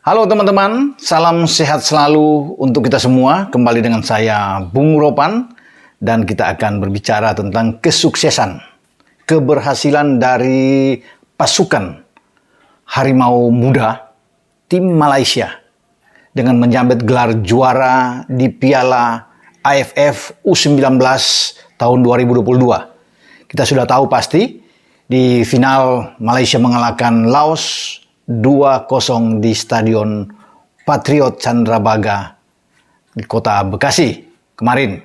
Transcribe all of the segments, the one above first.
Halo teman-teman, salam sehat selalu untuk kita semua. Kembali dengan saya Bung Ropan dan kita akan berbicara tentang kesuksesan, keberhasilan dari pasukan Harimau Muda tim Malaysia dengan menyabet gelar juara di Piala AFF U19 tahun 2022. Kita sudah tahu pasti di final Malaysia mengalahkan Laos 2-0 di Stadion Patriot Candrabaga di kota Bekasi kemarin.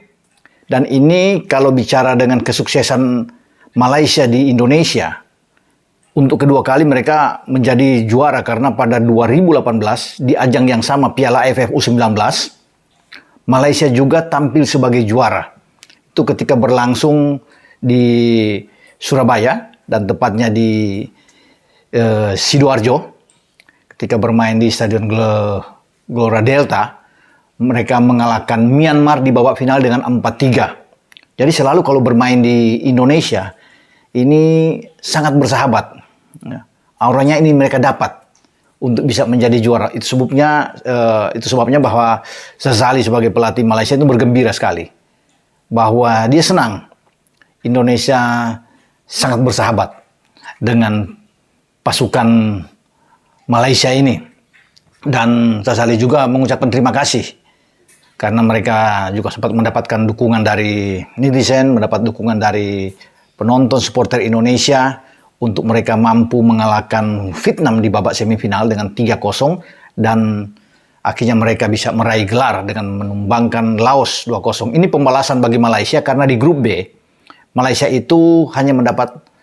Dan ini kalau bicara dengan kesuksesan Malaysia di Indonesia, untuk kedua kali mereka menjadi juara karena pada 2018 di ajang yang sama Piala AFF U19, Malaysia juga tampil sebagai juara. Itu ketika berlangsung di Surabaya dan tepatnya di Sidoarjo. Ketika bermain di Stadion Gelora Delta, mereka mengalahkan Myanmar di babak final dengan 4-3. Jadi selalu kalau bermain di Indonesia, ini sangat bersahabat. Auranya ini mereka dapat untuk bisa menjadi juara. Itu sebabnya bahwa Sazali sebagai pelatih Malaysia itu bergembira sekali. Bahwa dia senang Indonesia sangat bersahabat dengan pasukan Malaysia ini. Dan Sazali juga mengucapkan terima kasih karena mereka juga sempat mendapatkan dukungan dari netizen, mendapat dukungan dari penonton supporter Indonesia untuk mereka mampu mengalahkan Vietnam di babak semifinal dengan 3-0 dan akhirnya mereka bisa meraih gelar dengan menumbangkan Laos 2-0. Ini pembalasan bagi Malaysia karena di grup B Malaysia itu hanya mendapat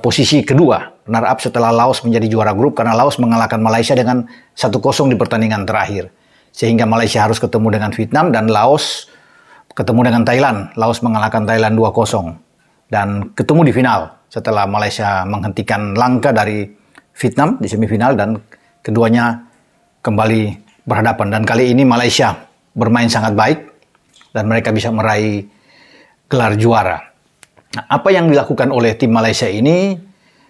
posisi kedua, runner up setelah Laos menjadi juara grup karena Laos mengalahkan Malaysia dengan 1-0 di pertandingan terakhir. Sehingga Malaysia harus ketemu dengan Vietnam dan Laos ketemu dengan Thailand. Laos mengalahkan Thailand 2-0 dan ketemu di final setelah Malaysia menghentikan langkah dari Vietnam di semifinal dan keduanya kembali berhadapan. Dan kali ini Malaysia bermain sangat baik dan mereka bisa meraih gelar juara. Nah, apa yang dilakukan oleh tim Malaysia ini,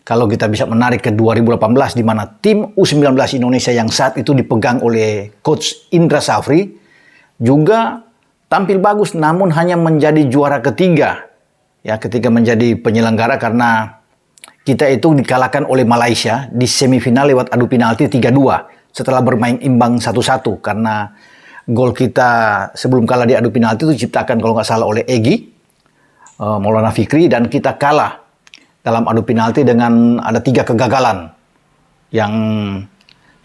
kalau kita bisa menarik ke 2018, di mana tim U19 Indonesia yang saat itu dipegang oleh Coach Indra Safri, juga tampil bagus, namun hanya menjadi juara ketiga. Ya, ketika menjadi penyelenggara karena kita itu dikalahkan oleh Malaysia di semifinal lewat adu penalti 3-2 setelah bermain imbang 1-1 karena gol kita sebelum kalah di adu penalti itu diciptakan kalau nggak salah oleh Egy Maulana Fikri dan kita kalah dalam adu penalti dengan ada 3 kegagalan yang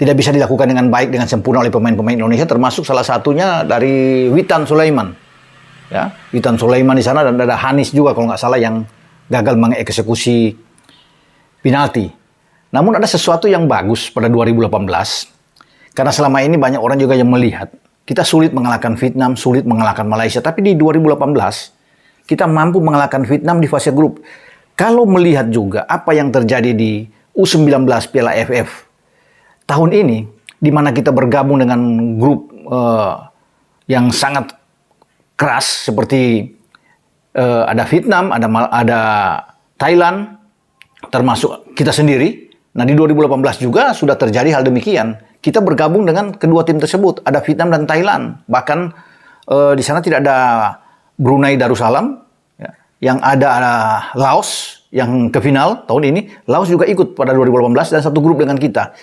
tidak bisa dilakukan dengan baik dengan sempurna oleh pemain-pemain Indonesia, termasuk salah satunya dari Witan Sulaiman. Ya, Witan Sulaiman di sana dan ada Hanis juga kalau nggak salah yang gagal mengeksekusi penalti. Namun ada sesuatu yang bagus pada 2018 karena selama ini banyak orang juga yang melihat kita sulit mengalahkan Vietnam, sulit mengalahkan Malaysia, tapi di 2018 kita mampu mengalahkan Vietnam di fase grup. Kalau melihat juga apa yang terjadi di U19 Piala AFF tahun ini, di mana kita bergabung dengan grup yang sangat keras seperti ada Vietnam, ada Thailand, termasuk kita sendiri. Nah di 2018 juga sudah terjadi hal demikian. Kita bergabung dengan kedua tim tersebut, ada Vietnam dan Thailand. Bahkan di sana tidak ada Brunei Darussalam, ya. Yang ada Laos yang ke final tahun ini. Laos juga ikut pada 2018 dan satu grup dengan kita.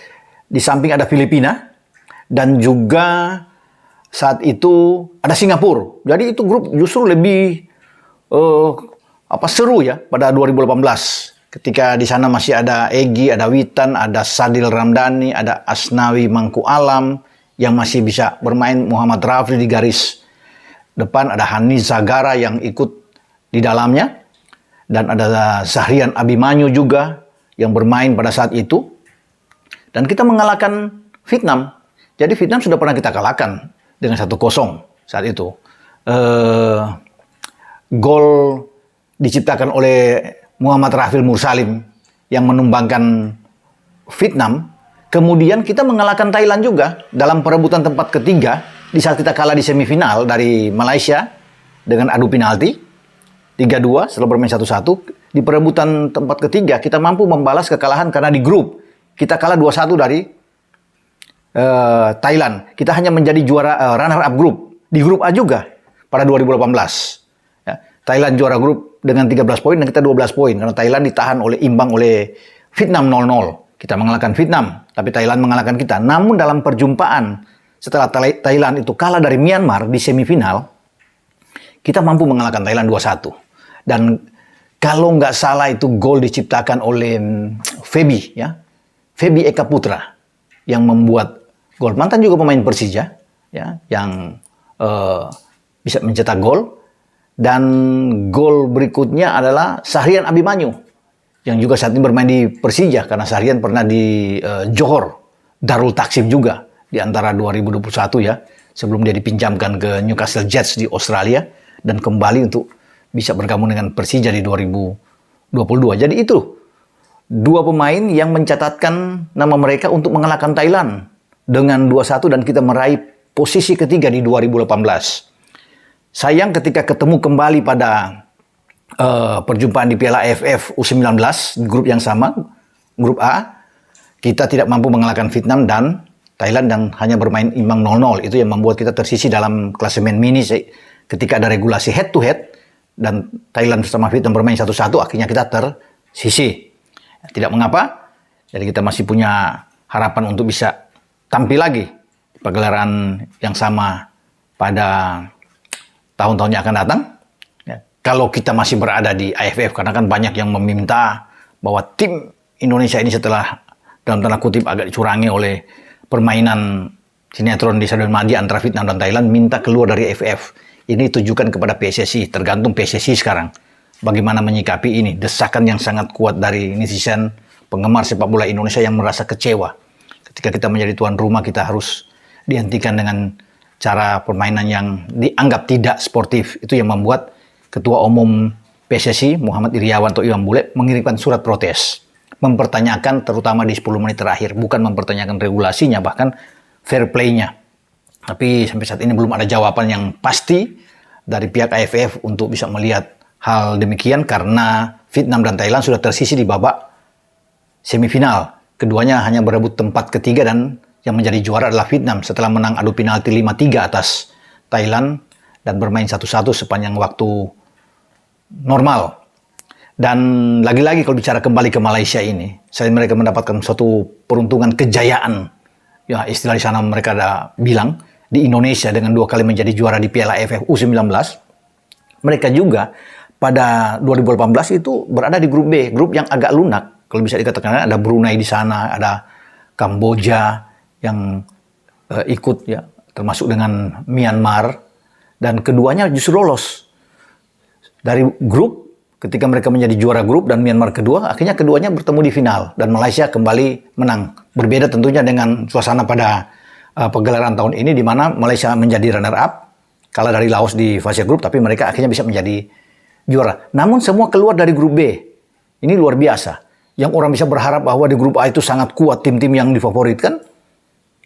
Di samping ada Filipina dan juga saat itu ada Singapura. Jadi itu grup justru lebih seru ya pada 2018. Ketika di sana masih ada Egy, ada Witan, ada Sadil Ramdhani, ada Asnawi Mangku Alam yang masih bisa bermain, Muhammad Rafli di garis depan, ada Hanis Zagara yang ikut di dalamnya, dan ada Zahrian Abimanyu juga yang bermain pada saat itu. Dan kita mengalahkan Vietnam. Jadi Vietnam sudah pernah kita kalahkan dengan 1-0 saat itu. Gol diciptakan oleh Muhammad Rafil Mursalim yang menumbangkan Vietnam. Kemudian kita mengalahkan Thailand juga dalam perebutan tempat ketiga di saat kita kalah di semifinal dari Malaysia dengan adu penalti 3-2 setelah bermain 1-1. Di perebutan tempat ketiga kita mampu membalas kekalahan karena di grup kita kalah 2-1 dari Thailand. Kita hanya menjadi juara runner up group. Di grup A juga pada 2018. Ya, Thailand juara grup dengan 13 poin dan kita 12 poin. Karena Thailand ditahan imbang oleh Vietnam 0-0. Kita mengalahkan Vietnam, tapi Thailand mengalahkan kita. Namun dalam perjumpaan setelah Thailand itu kalah dari Myanmar di semifinal, kita mampu mengalahkan Thailand 2-1. Dan kalau nggak salah itu gol diciptakan oleh Febi, ya, Febi Eka Putra yang membuat gol. Mantan juga pemain Persija, ya, yang bisa mencetak gol. Dan gol berikutnya adalah Sahrian Abimanyu yang juga saat ini bermain di Persija karena Sahrian pernah di Johor Darul Taksim juga di antara 2021 ya, sebelum dia dipinjamkan ke Newcastle Jets di Australia dan kembali untuk bisa bergabung dengan Persija di 2022. Jadi itu dua pemain yang mencatatkan nama mereka untuk mengalahkan Thailand dengan 2-1 dan kita meraih posisi ketiga di 2018. Sayang ketika ketemu kembali pada perjumpaan di Piala AFF U19 di grup yang sama, grup A, kita tidak mampu mengalahkan Vietnam dan Thailand dan hanya bermain imbang 0-0. Itu yang membuat kita tersisi dalam klasemen mini ketika ada regulasi head to head dan Thailand bersama Vietnam bermain 1-1, akhirnya kita tersisi. Tidak mengapa, jadi kita masih punya harapan untuk bisa tampil lagi di pagelaran yang sama pada tahun-tahun yang akan datang. Ya, kalau kita masih berada di AFF, karena kan banyak yang meminta bahwa tim Indonesia ini setelah dalam tanda kutip agak dicurangi oleh permainan sinetron di Stadion Madia antara Vietnam dan Thailand, minta keluar dari AFF. Ini ditujukan kepada PSSI, tergantung PSSI sekarang. Bagaimana menyikapi ini, desakan yang sangat kuat dari netizen penggemar sepak bola Indonesia yang merasa kecewa. Ketika kita menjadi tuan rumah, kita harus dihentikan dengan cara permainan yang dianggap tidak sportif. Itu yang membuat Ketua Umum PSSI Muhammad Iriawan atau Iwan Bule mengirimkan surat protes, mempertanyakan terutama di 10 menit terakhir, bukan mempertanyakan regulasinya, bahkan fair play-nya. Tapi sampai saat ini belum ada jawaban yang pasti dari pihak AFF untuk bisa melihat hal demikian karena Vietnam dan Thailand sudah tersisi di babak semifinal. Keduanya hanya berebut tempat ketiga dan yang menjadi juara adalah Vietnam setelah menang adu penalti 5-3 atas Thailand dan bermain 1-1 sepanjang waktu normal. Dan lagi-lagi kalau bicara kembali ke Malaysia ini, selain mereka mendapatkan suatu peruntungan kejayaan, ya istilah di sana mereka ada bilang, di Indonesia dengan 2 kali menjadi juara di Piala AFF U19, mereka juga pada 2018 itu berada di grup B, grup yang agak lunak. Kalau bisa dikatakan ada Brunei di sana, ada Kamboja yang ikut ya, termasuk dengan Myanmar, dan keduanya justru lolos dari grup ketika mereka menjadi juara grup dan Myanmar kedua, akhirnya keduanya bertemu di final dan Malaysia kembali menang. Berbeda tentunya dengan suasana pada pegelaran tahun ini di mana Malaysia menjadi runner up, kalah dari Laos di fase grup, tapi mereka akhirnya bisa menjadi juara. Namun semua keluar dari grup B. Ini luar biasa. Yang orang bisa berharap bahwa di grup A itu sangat kuat tim-tim yang difavoritkan,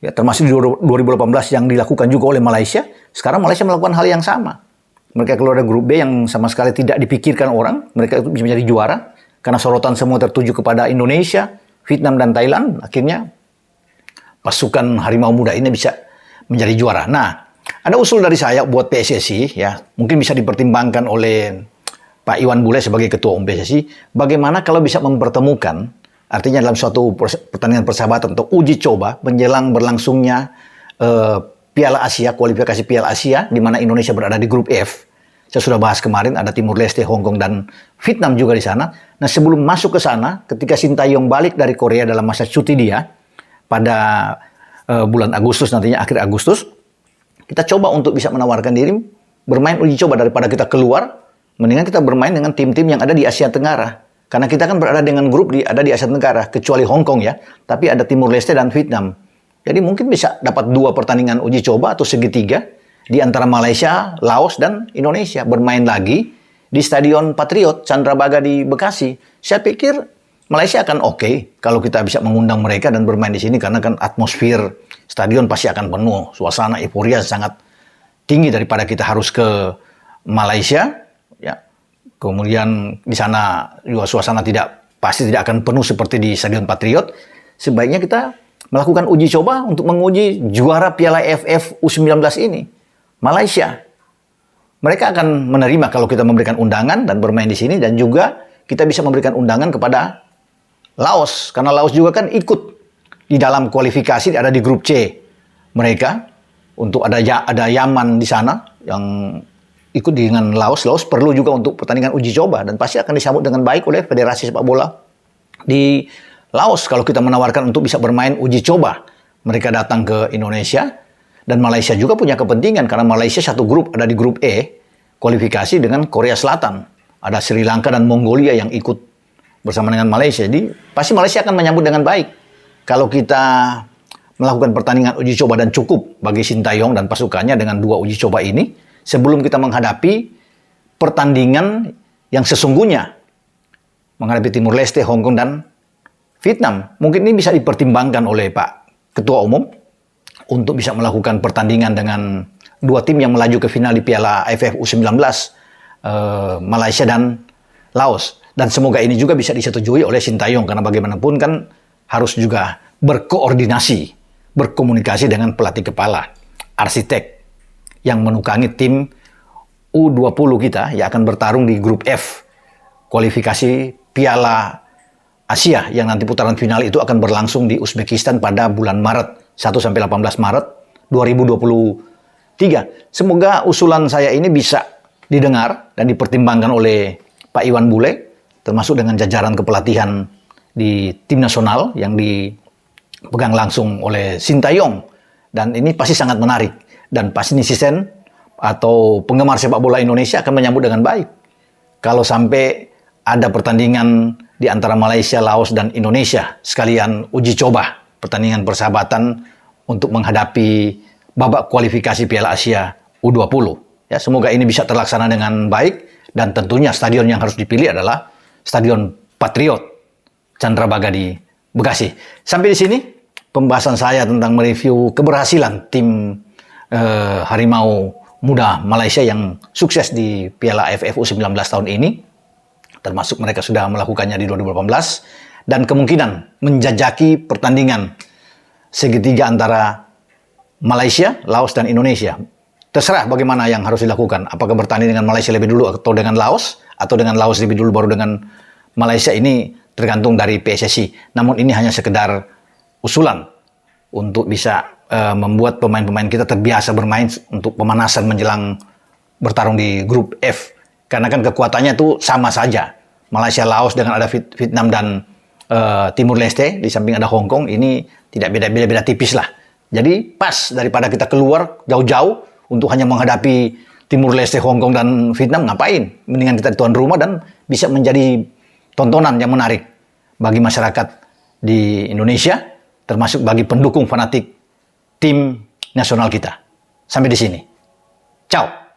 ya, termasuk di 2018 yang dilakukan juga oleh Malaysia. Sekarang Malaysia melakukan hal yang sama. Mereka keluar dari grup B yang sama sekali tidak dipikirkan orang. Mereka itu bisa menjadi juara karena sorotan semua tertuju kepada Indonesia, Vietnam, dan Thailand. Akhirnya pasukan Harimau Muda ini bisa menjadi juara. Nah, ada usul dari saya buat PSSI, ya, mungkin bisa dipertimbangkan oleh Pak Iwan Bule sebagai Ketua Umum PSSI, bagaimana kalau bisa mempertemukan, artinya dalam suatu pertandingan persahabatan atau uji coba menjelang berlangsungnya Piala Asia, kualifikasi Piala Asia, di mana Indonesia berada di grup F. Saya sudah bahas kemarin, ada Timur Leste, Hong Kong, dan Vietnam juga di sana. Nah, sebelum masuk ke sana, ketika Sintayong balik dari Korea dalam masa cuti dia, pada bulan Agustus nantinya, akhir Agustus, kita coba untuk bisa menawarkan diri, bermain uji coba daripada kita keluar, mendingan kita bermain dengan tim-tim yang ada di Asia Tenggara. Karena kita kan berada dengan grup ada di Asia Tenggara, kecuali Hong Kong ya, tapi ada Timur Leste dan Vietnam. Jadi mungkin bisa dapat 2 pertandingan uji coba atau segitiga di antara Malaysia, Laos, dan Indonesia. Bermain lagi di Stadion Patriot, Candrabaga di Bekasi. Saya pikir Malaysia akan oke kalau kita bisa mengundang mereka dan bermain di sini karena kan atmosfer stadion pasti akan penuh. Suasana euforia sangat tinggi daripada kita harus ke Malaysia. Ya. Kemudian di sana juga suasana pasti tidak akan penuh seperti di Stadion Patriot. Sebaiknya kita melakukan uji coba untuk menguji juara Piala AFF U19 ini, Malaysia. Mereka akan menerima kalau kita memberikan undangan dan bermain di sini, dan juga kita bisa memberikan undangan kepada Laos, karena Laos juga kan ikut di dalam kualifikasi, ada di grup C mereka. Untuk ada Yaman di sana yang ikut dengan Laos. Laos perlu juga untuk pertandingan uji coba dan pasti akan disambut dengan baik oleh Federasi Sepak Bola di Laos kalau kita menawarkan untuk bisa bermain uji coba. Mereka datang ke Indonesia, dan Malaysia juga punya kepentingan karena Malaysia satu grup, ada di grup E kualifikasi dengan Korea Selatan. Ada Sri Lanka dan Mongolia yang ikut bersama dengan Malaysia. Jadi pasti Malaysia akan menyambut dengan baik kalau kita melakukan pertandingan uji coba, dan cukup bagi Sintayong dan pasukannya dengan 2 uji coba ini sebelum kita menghadapi pertandingan yang sesungguhnya, menghadapi Timur Leste, Hong Kong, dan Vietnam. Mungkin ini bisa dipertimbangkan oleh Pak Ketua Umum untuk bisa melakukan pertandingan dengan 2 tim yang melaju ke final di Piala AFF U19, Malaysia dan Laos. Dan semoga ini juga bisa disetujui oleh Sintayong, karena bagaimanapun kan harus juga berkoordinasi, berkomunikasi dengan pelatih kepala, arsitek yang menukangi tim U20 kita yang akan bertarung di grup F kualifikasi Piala Asia, yang nanti putaran final itu akan berlangsung di Uzbekistan pada bulan Maret 1-18 Maret 2023. Semoga usulan saya ini bisa didengar dan dipertimbangkan oleh Pak Iwan Bule, termasuk dengan jajaran kepelatihan di tim nasional yang dipegang langsung oleh Sintayong. Dan ini pasti sangat menarik, dan pasti netizen atau penggemar sepak bola Indonesia akan menyambut dengan baik kalau sampai ada pertandingan di antara Malaysia, Laos, dan Indonesia sekalian uji coba pertandingan persahabatan untuk menghadapi babak kualifikasi Piala Asia U20. Ya, semoga ini bisa terlaksana dengan baik, dan tentunya stadion yang harus dipilih adalah Stadion Patriot Candrabaga di Bekasi. Sampai di sini pembahasan saya tentang mereview keberhasilan tim Harimau Muda Malaysia yang sukses di Piala AFF U19 tahun ini. Termasuk mereka sudah melakukannya di 2018 dan kemungkinan menjajaki pertandingan segitiga antara Malaysia, Laos, dan Indonesia. Terserah bagaimana yang harus dilakukan. Apakah bertanding dengan Malaysia lebih dulu atau dengan Laos, atau dengan Laos lebih dulu baru dengan Malaysia, ini tergantung dari PSSI. Namun ini hanya sekedar usulan untuk bisa membuat pemain-pemain kita terbiasa bermain untuk pemanasan menjelang bertarung di grup F. Karena kan kekuatannya itu sama saja. Malaysia, Laos dengan ada Vietnam dan Timur Leste, di samping ada Hong Kong, ini tidak beda-beda tipis lah. Jadi pas daripada kita keluar jauh-jauh untuk hanya menghadapi Timur Leste, Hong Kong, dan Vietnam, ngapain? Mendingan kita di tuan rumah dan bisa menjadi tontonan yang menarik bagi masyarakat di Indonesia, termasuk bagi pendukung fanatik tim nasional kita. Sampai di sini. Ciao.